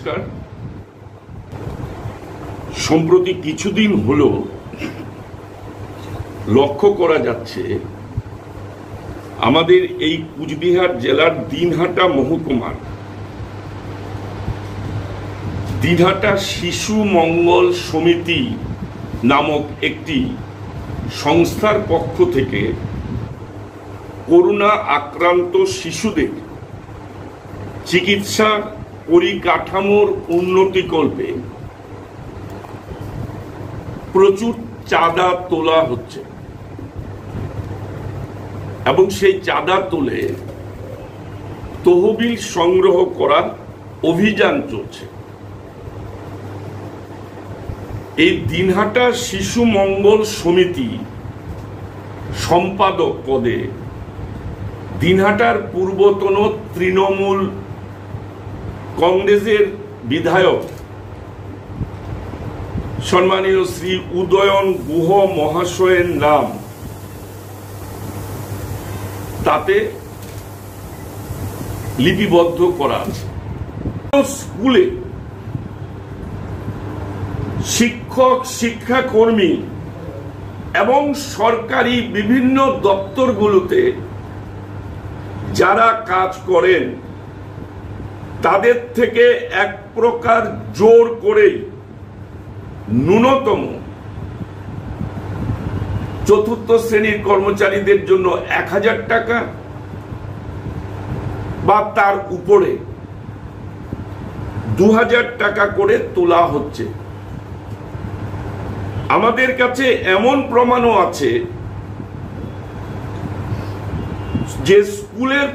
নমস্কার। সম্প্রতি কিছুদিন হলো লক্ষ্য করা যাচ্ছে আমাদের এই কুচবিহার জেলার দিনহাটা মহকুমার দিনহাটা শিশু মঙ্গল সমিতি নামক একটি সংস্থার পক্ষ থেকে করোনা আক্রান্ত শিশুদের চিকিৎসা পরিকাঠামোর উন্নতিকল্পে প্রচুর চাঁদা তোলা হচ্ছে এবং সেই চাঁদা তুলে তহবিল সংগ্রহ করার অভিযান চলছে। এই দিনহাটা শিশু মঙ্গল সমিতি সম্পাদক পদে দিনহাটার পূর্বতন তৃণমূল কংগ্রেসের বিধায়ক সম্মানীয় শ্রী উদয়ন গুহ মহাশয়ের নাম তাতে লিপিবদ্ধ করা আছে। স্কুলে শিক্ষক, শিক্ষাকর্মী এবং সরকারি বিভিন্ন দপ্তরগুলোতে যারা কাজ করেন তাদের থেকে এক প্রকার জোর করেই ন্যূনতম চতুর্থ শ্রেণীর কর্মচারীদের জন্য 1000 টাকা বা তার উপরে 2000 টাকা করে তোলা হচ্ছে। আমাদের কাছে এমন প্রমাণও আছে যে স্কুলের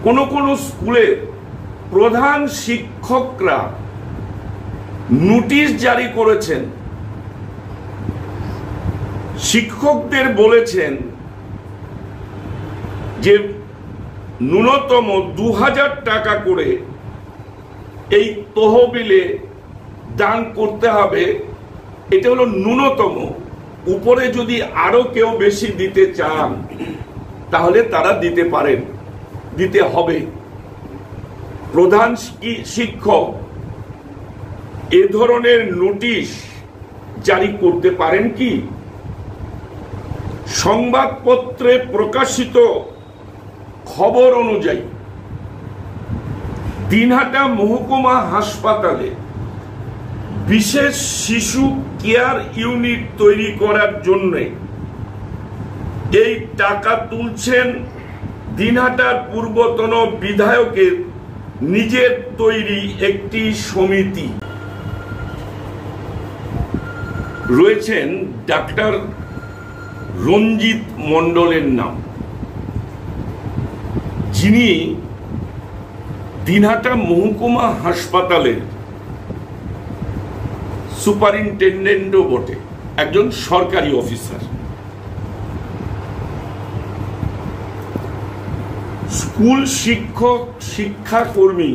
কোন স্কুলের প্রধান শিক্ষকরা নোটিশ জারি করেছেন, শিক্ষকদের বলেছেন যে ন্যূনতম 2000 টাকা করে এই তহবিলে দান করতে হবে। এটা হলো ন্যূনতম, উপরে যদি আরো কেউ বেশি দিতে চান তাহলে তারা দিতে পারেন, দিতে হবে। প্রধান শিক্ষক এ ধরনের নোটিশ জারি করতে পারেন কি? সংবাদপত্রে প্রকাশিত খবর অনুযায়ী দিনহাটা মহকুমা হাসপাতালে বিশেষ শিশু কেয়ার ইউনিট তৈরি করার জন্য এই টাকা তুলছেন দিনহাটার পূর্বতন বিধায়কের নিজের তৈরি একটি সমিতি। রয়েছেন ডাক্তার রঞ্জিত মণ্ডলের নাম, যিনি দিনহাটা মহকুমা হাসপাতালের সুপারিনটেন্ডেন্টও বটে, একজন সরকারি অফিসার। স্কুল শিক্ষক, শিক্ষাকর্মী,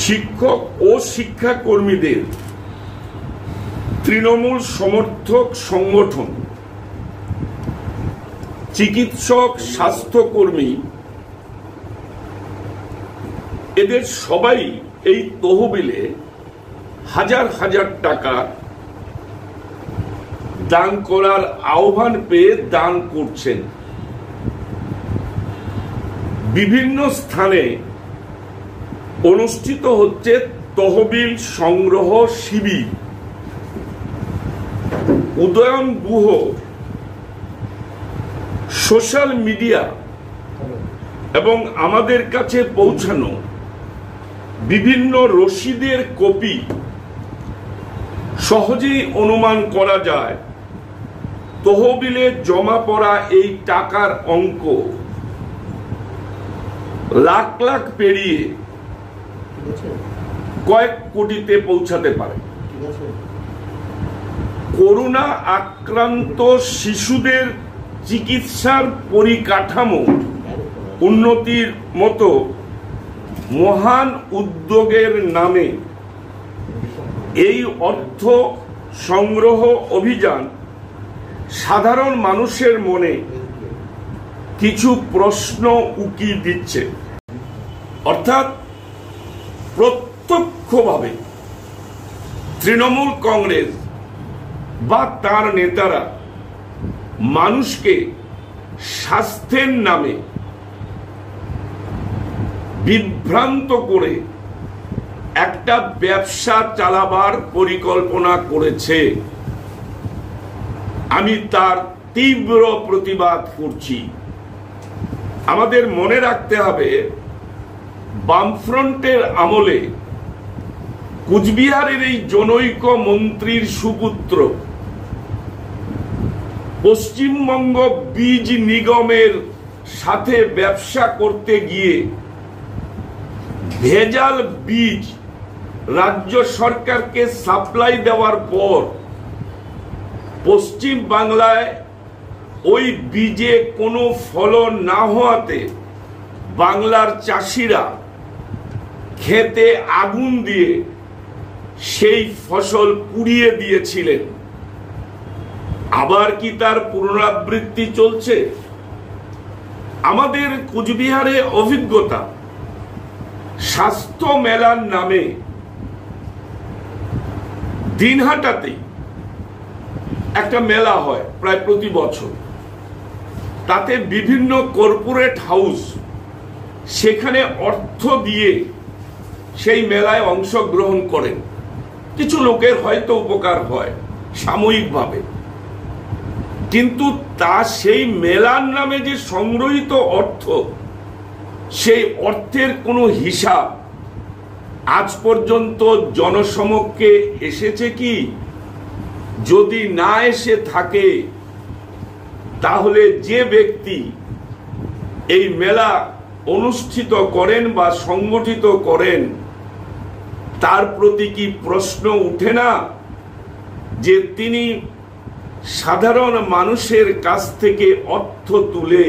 শিক্ষক ও শিক্ষাকর্মীদের তৃণমূল সমর্থক সংগঠন, চিকিৎসক, স্বাস্থ্যকর্মী, এদের সবাই এই তহবিলে হাজার হাজার টাকা দান করার আহ্বান পেয়ে দান করছেন। বিভিন্ন স্থানে অনুষ্ঠিত হচ্ছে তহবিল সংগ্রহ শিবির। উদয়ন গুহ সোশ্যাল মিডিয়া এবং আমাদের কাছে পৌঁছানো বিভিন্ন রসিদের কপি সহজেই অনুমান করা যায় তহবিলে জমা পড়া এই টাকার অঙ্ক লাখ লাখ পেরিয়ে কয়েক কোটিতে পৌঁছাতে পারে। করোনা আক্রান্ত শিশুদের চিকিৎসার পরিকাঠামো উন্নতির মতো মহান উদ্যোগের নামে এই অর্থ সংগ্রহ অভিযান সাধারণ মানুষের মনে কিছু প্রশ্ন উকি দিচ্ছে। অর্থাৎ প্রত্যক্ষভাবে তৃণমূল কংগ্রেস বা তার নেতারা মানুষকে স্বাস্থ্যের নামে বিভ্রান্ত করে একটা ব্যবসা চালাবার পরিকল্পনা করেছে। আমি তার তীব্র প্রতিবাদ করছি। আমাদের মনে রাখতে হবে, বামফ্রন্টের আমলে কুচবিহারের এই জনৈক মন্ত্রীর সুপুত্র পশ্চিমবঙ্গ বীজ নিগমের সাথে ব্যবসা করতে গিয়ে ভেজাল বীজ রাজ্য সরকারকে সাপ্লাই দেওয়ার পর পশ্চিম বাংলায় ওই বীজে কোনো ফলন না হওয়াতে বাংলার চাষিরা খেতে আগুন দিয়ে সেই ফসল পুড়িয়ে দিয়েছিলেন। আবার কি তার পুনরাবৃত্তি চলছে? আমাদের কুচবিহারে অভিজ্ঞতা, স্বাস্থ্য মেলার নামে দিনহাটাতে একটা মেলা হয় প্রায় প্রতি বছর। তাতে বিভিন্ন কর্পোরেট হাউস সেখানে অর্থ দিয়ে সেই মেলায় অংশগ্রহণ করেন। কিছু লোকের হয়তো উপকার হয় সাময়িকভাবে, কিন্তু তা সেই মেলার নামে যে সংগ্রহিত অর্থ, সেই অর্থের কোনো হিসাব আজ পর্যন্ত জনসমক্ষে এসেছে কি? যদি না এসে থাকে, তাহলে যে ব্যক্তি এই মেলা অনুষ্ঠিত করেন বা সংগঠিত করেন, তার প্রতি কি প্রশ্ন উঠে না যে তিনি সাধারণ মানুষের কাছ থেকে অর্থ তুলে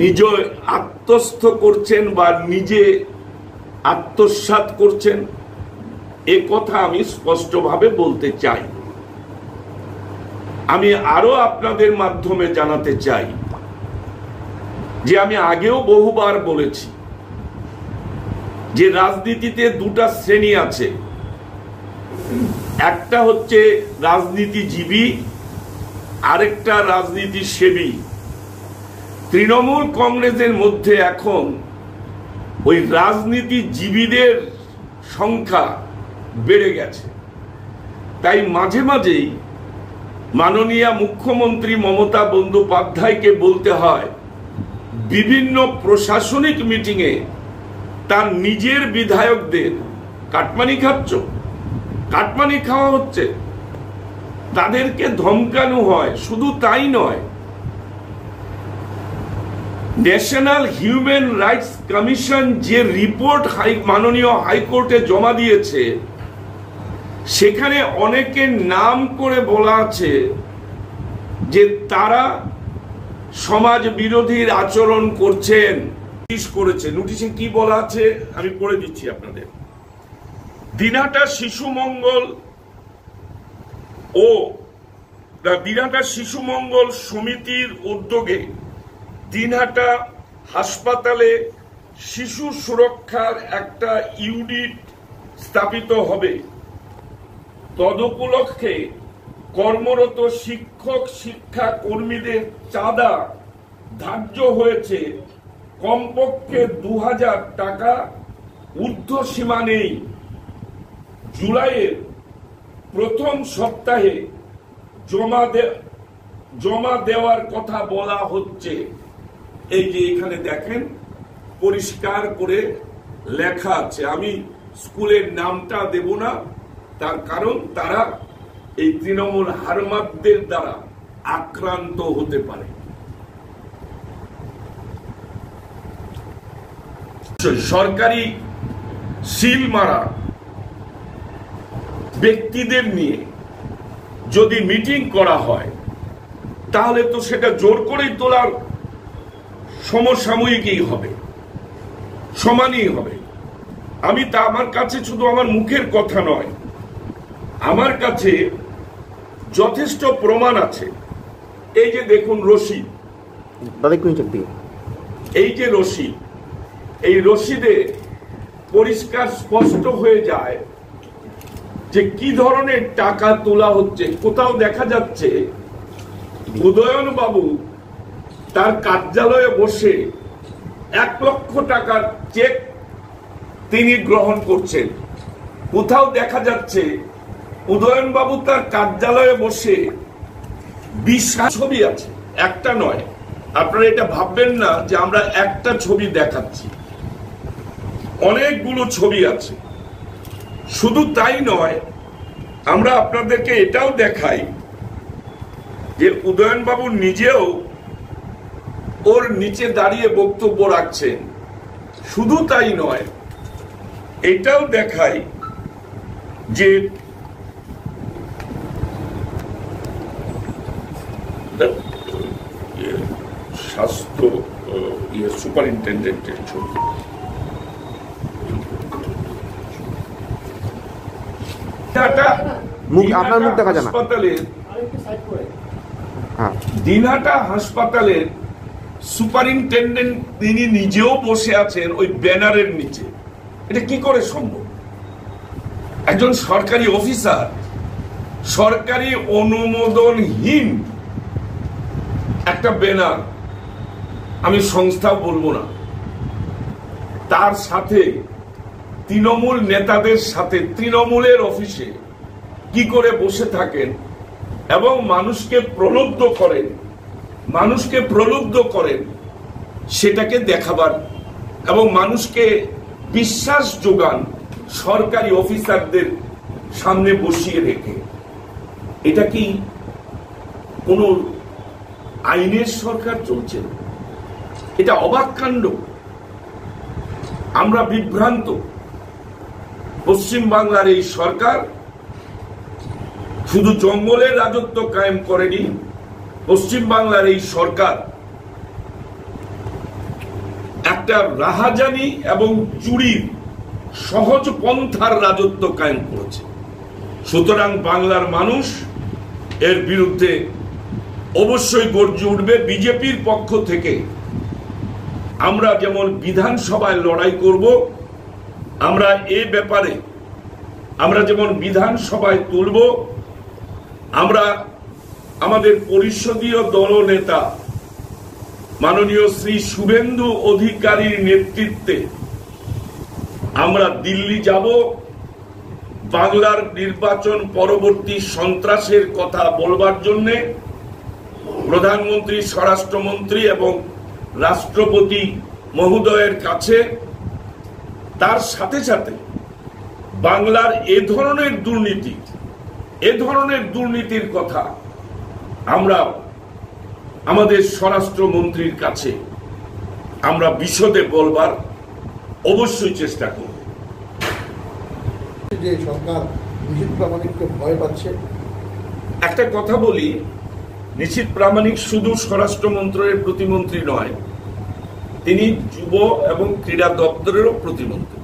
নিজে আত্মস্থ করছেন বা নিজে আত্মসাৎ করছেন? এ কথা আমি স্পষ্টভাবে বলতে চাই। আমি আরো আপনাদের মাধ্যমে জানাতে চাই যে আমি আগেও বহুবার বলেছি যে রাজনীতিতে দুটা শ্রেণী আছে। একটা হচ্ছে রাজনীতিজীবী, আরেকটা রাজনীতি সেবী। তৃণমূল কংগ্রেসের মধ্যে এখন ওই রাজনীতিজীবীদের সংখ্যা বেড়ে গেছে। তাই মাঝে মাঝেই মাননীয় মুখ্যমন্ত্রী মমতা বন্দ্যোপাধ্যায়কে বলতে হয়, বিভিন্ন প্রশাসনিক মিটিংয়ে তার নিজের বিধায়কদের কাটমানি খাচ্ছ, কাটমানি খাওয়া হচ্ছে, তাদেরকে ধমকানো হয়। শুধু তাই নয়, ন্যাশনাল হিউম্যান রাইটস কমিশন যে রিপোর্ট মাননীয় হাইকোর্টে জমা দিয়েছে, সেখানে অনেকের নাম করে বলা আছে যে তারা সমাজ বিরোধীর আচরণ করছেন। নোটিশে কি বলা আছে আমি পড়ে দিচ্ছি আপনাদের। দিনহাটা শিশু মঙ্গল ও দিনহাটা শিশু মঙ্গল সমিতির উদ্যোগে দিনহাটা হাসপাতালে শিশু সুরক্ষার একটা ইউনিট স্থাপিত হবে। তদুপলক্ষে কর্মরত শিক্ষক শিক্ষা কর্মীদের চাঁদা ধার্য হয়েছে কমপক্ষে 2000 টাকা, ঊর্ধ্ব সীমা নেই। জুলাইয়ের প্রথম সপ্তাহে জমা দেওয়ার কথা বলা হচ্ছে। এই যে এখানে দেখেন পরিষ্কার করে লেখা আছে। আমি স্কুলের নামটা দেব না, তার কারণ তারা এই তৃণমূল হারমাদদের দ্বারা আক্রান্ত হতে পারে। সরকারি সিল মারা ব্যক্তিদের নিয়ে যদি মিটিং করা হয়, তাহলে তো সেটা জোর করেই তোলার সমসাময়িকই হবে, সমানই হবে। আমি তা আমার কাছে শুধু আমার মুখের কথা নয়, আমার কাছে যথেষ্ট প্রমাণ আছে। এই যে দেখুন রশিদ, এই যে রশিদ, এই রশিদে পরিষ্কার স্পষ্ট হয়ে যায় যে কি ধরনের টাকা তোলা হচ্ছে। কোথাও দেখা যাচ্ছে উদয়ন বাবু তার কার্যালয়ে বসে 1 লক্ষ টাকার চেক তিনি গ্রহণ করছেন। কোথাও দেখা যাচ্ছে উদয়ন বাবু তার কার্যালয়ে বসে 20 ছবি আছে, একটা নয়। আপনারা এটা ভাববেন না যে আমরা একটা ছবি দেখাচ্ছি, অনেকগুলো ছবি আছে। শুধু তাই নয়, আমরা আপনাদেরকে এটাও দেখাই যে উদয়ন বাবু নিজেও ওর নিচে দাঁড়িয়ে বক্তব্য রাখছেন। শুধু তাই নয়, এটাও দেখাই যে স্বাস্থ্য সুপারিনটেন্ডেন্টের ছবি। দিনহাটা হাসপাতালের সুপারিনটেন্ডেন্ট তিনি নিজেও বসে আছেন ওই ব্যানারের নিচে। এটা কি করে সম্ভব? একজন সরকারি অফিসার সরকারি অনুমোদনহীন একটা ব্যানার, আমি সংস্থা বলবো না, তার সাথে তৃণমূল নেতাদের সাথে তৃণমূলের অফিসে কি করে বসে থাকেন এবং মানুষকে প্রলুব্ধ করেন সেটাকে দেখাবার এবং মানুষকে বিশ্বাস যোগান সরকারি অফিসারদের সামনে বসিয়ে রেখে। এটা কি কোন আইনের সরকার চলছে? এটা অবাক কাণ্ড। আমরা বিভ্রান্ত। পশ্চিম বাংলার এই সরকার শুধু জঙ্গলের রাজত্ব কায়েম করেনি, পশ্চিম বাংলার এই সরকার একটা রাহাজানি এবং চুরির সহজ পন্থার রাজত্ব কায়েম করেছে। সুতরাং বাংলার মানুষ এর বিরুদ্ধে অবশ্যই গর্জে উঠবে। বিজেপির পক্ষ থেকে আমরা যেমন বিধানসভায় লড়াই করব, আমরা এ ব্যাপারে আমরা যেমন বিধানসভায় তুলব, আমরা আমাদের পরিষদীয় দলনেতা মাননীয় শ্রী শুভেন্দু অধিকারীর নেতৃত্বে আমরা দিল্লি যাব। বাংলার নির্বাচন পরবর্তী সন্ত্রাসের কথা বলবার জন্য প্রধানমন্ত্রী, স্বরাষ্ট্রমন্ত্রী এবং রাষ্ট্রপতি মহোদয়ের কাছে। তার সাথে সাথে বাংলার এ ধরনের দুর্নীতির কথা আমরা আমাদের স্বরাষ্ট্রমন্ত্রীর কাছে আমরা বিশদে বলবার অবশ্যই চেষ্টা করব। যে সরকার নিশীথ প্রামাণিককে ভয় পাচ্ছে, একটা কথা বলি, নিশীথ প্রামাণিক শুধু স্বরাষ্ট্রমন্ত্রকের প্রতিমন্ত্রী নয়, তিনি যুব এবং ক্রীড়া দপ্তরেরও প্রতিমন্ত্রী।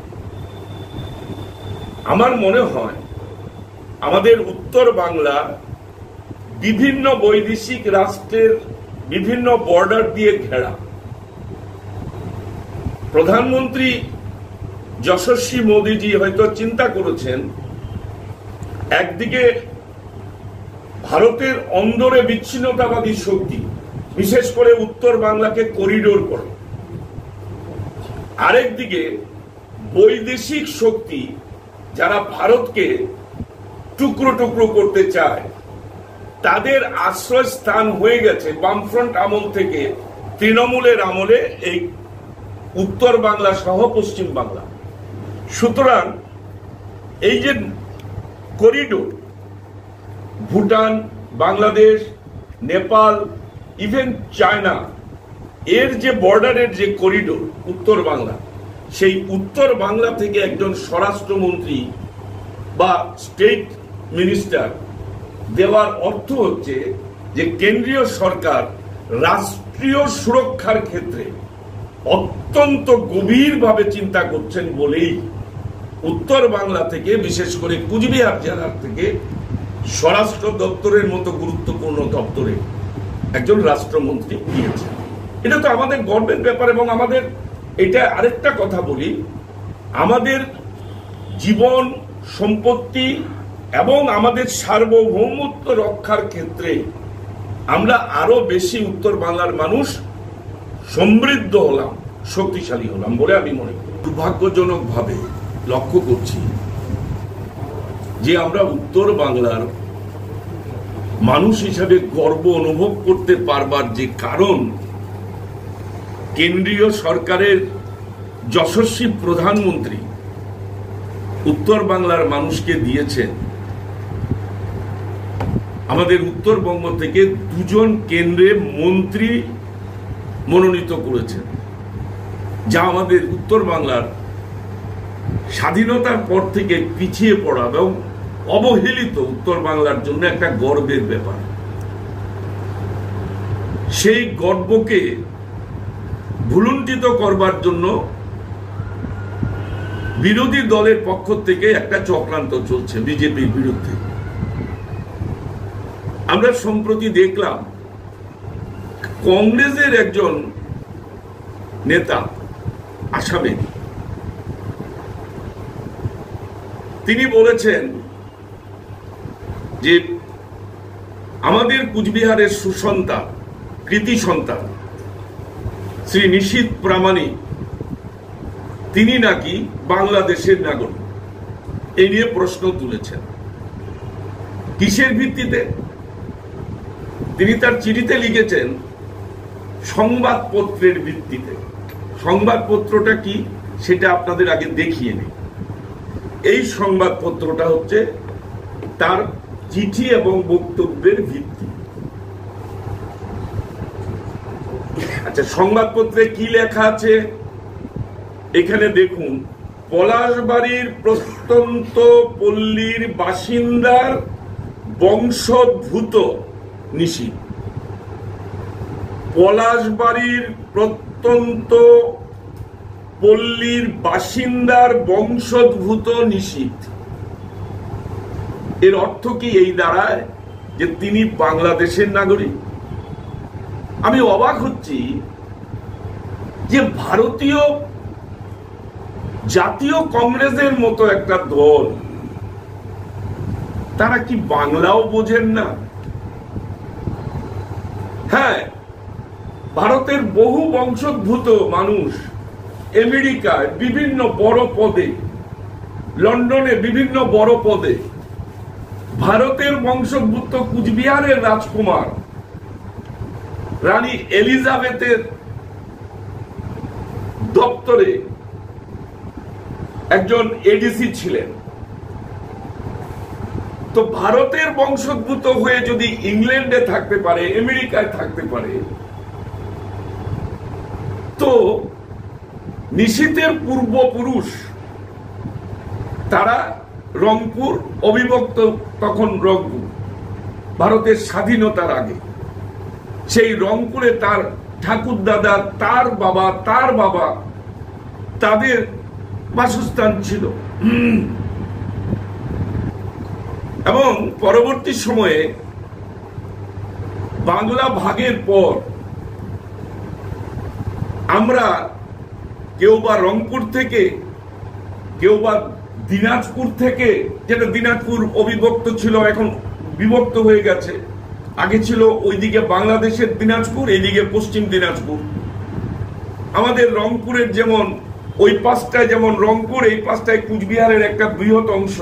আমার মনে হয় আমাদের উত্তর বাংলা বিভিন্ন বৈদেশিক রাষ্ট্রের বিভিন্ন বর্ডার দিয়ে ঘেরা। প্রধানমন্ত্রী যশস্বী মোদীজি হয়তো চিন্তা করেছেন, একদিকে ভারতের অন্দরে বিচ্ছিন্নতাবাদী শক্তি বিশেষ করে উত্তর বাংলাকে করিডোর করে, আরেকদিকে বৈদেশিক শক্তি যারা ভারতকে টুকরো টুকরো করতে চায়, তাদের আশ্রয়স্থান হয়ে গেছে বামফ্রন্ট আমল থেকে তৃণমূলের আমলে এই উত্তর বাংলা সহ পশ্চিম বাংলা। সুতরাং এই যে corridor, Bhutan, Bangladesh, Nepal, even China, এর যে বর্ডারের যে করিডোর উত্তর বাংলা, সেই উত্তর বাংলা থেকে একজন স্বরাষ্ট্রমন্ত্রী বা স্টেট মিনিস্টার দেওয়ার অর্থ হচ্ছে যে কেন্দ্রীয় সরকার রাষ্ট্রীয় সুরক্ষার ক্ষেত্রে অত্যন্ত গভীরভাবে চিন্তা করছেন বলেই উত্তর বাংলা থেকে, বিশেষ করে কুচবিহার জেলার থেকে স্বরাষ্ট্র দপ্তরের মতো গুরুত্বপূর্ণ দপ্তরে একজন রাষ্ট্রমন্ত্রী দিয়েছেন। এটা তো আমাদের গর্বের ব্যাপার। এবং আমাদের এটা আরেকটা কথা বলি আমাদের জীবন সম্পত্তি এবং আমাদের সার্বভৌমত্ব রক্ষার ক্ষেত্রে আমরা আরো বেশি উত্তর বাংলার মানুষ সমৃদ্ধ হলাম, শক্তিশালী হলাম বলে আমি মনে করি। দুর্ভাগ্যজনকভাবে লক্ষ্য করছি যে আমরা উত্তর বাংলার মানুষ হিসাবে গর্ব অনুভব করতে পারবার যে কারণ কেন্দ্রীয় সরকারের যশস্বী প্রধানমন্ত্রী উত্তর বাংলার মানুষকে দিয়েছেন। আমাদের উত্তরবঙ্গ থেকে 2 জন কেন্দ্রে মন্ত্রী মনোনীত করেছেন, যা আমাদের উত্তর বাংলার স্বাধীনতার পর থেকে পিছিয়ে পড়া এবং অবহেলিত উত্তর বাংলার জন্য একটা গর্বের ব্যাপার। সেই গর্বকে ভুলুণ্ঠিত করবার জন্য বিরোধী দলের পক্ষ থেকে একটা চক্রান্ত চলছে বিজেপির বিরুদ্ধে। আমরা সম্প্রতি দেখলাম কংগ্রেসের একজন নেতা আসামে, তিনি বলেছেন যে আমাদের কুচবিহারের সুসন্তান, কৃতি সন্তান শ্রী নিশীথ প্রামাণিক, তিনি নাকি বাংলাদেশের নাগরিক। এই নিয়ে প্রশ্ন তুলেছেন। কিসের ভিত্তিতে? তিনি তার চিঠিতে লিখেছেন সংবাদপত্রের ভিত্তিতে। সংবাদপত্রটা কি সেটা আপনাদের আগে দেখিয়ে নিই। এই সংবাদপত্রটা হচ্ছে তার চিঠি এবং বক্তব্যের ভিত্তি। আচ্ছা, সংবাদপত্রে কি লেখা আছে এখানে দেখুন। পলাশবাড়ির প্রত্যন্ত পল্লীর বাসিন্দার বংশোদ্ভূত নিশীথ। পলাশবাড়ির প্রত্যন্ত পল্লীর বাসিন্দার বংশোদ্ভূত নিশীথ। এর অর্থ কি এই দাঁড়ায় যে তিনি বাংলাদেশের নাগরিক? আমি অবাক হচ্ছি যে ভারতীয় জাতীয় কংগ্রেসের মতো একটা দল, তারা কি বাংলাও বোঝেন না? হ্যাঁ, ভারতের বহু বংশোদ্ভূত মানুষ আমেরিকায় বিভিন্ন বড় পদে, লন্ডনে বিভিন্ন বড় পদে, ভারতের বংশোদ্ভূত কুচবিহারের রাজকুমার রানী এলিজাবেথের দপ্তরে একজন এডিসি ছিলেন। তো ভারতের বংশোদ্ভূত হয়ে যদি ইংল্যান্ডে থাকতে পারে, আমেরিকায় থাকতে পারে, তো নিশীথের পূর্বপুরুষ তারা রংপুর, অবিভক্ত তখন রংপুর, ভারতের স্বাধীনতার আগে সেই রংপুরে তার ঠাকুরদাদা, তার বাবা তাদের বাসস্থান ছিল। এবং পরবর্তী সময়ে বাংলা ভাগের পর আমরা কেউ বা রংপুর থেকে, কেউ বা দিনাজপুর থেকে, যেটা দিনাজপুর অবিভক্ত ছিল এখন বিভক্ত হয়ে গেছে, আগে ছিল ওইদিকে বাংলাদেশের দিনাজপুর, এইদিকে পশ্চিম দিনাজপুর। আমাদের রংপুরের যেমন ওই পাশটায় যেমন রংপুর, এই পাশটায় কুচবিহারের একটা বৃহৎ অংশ।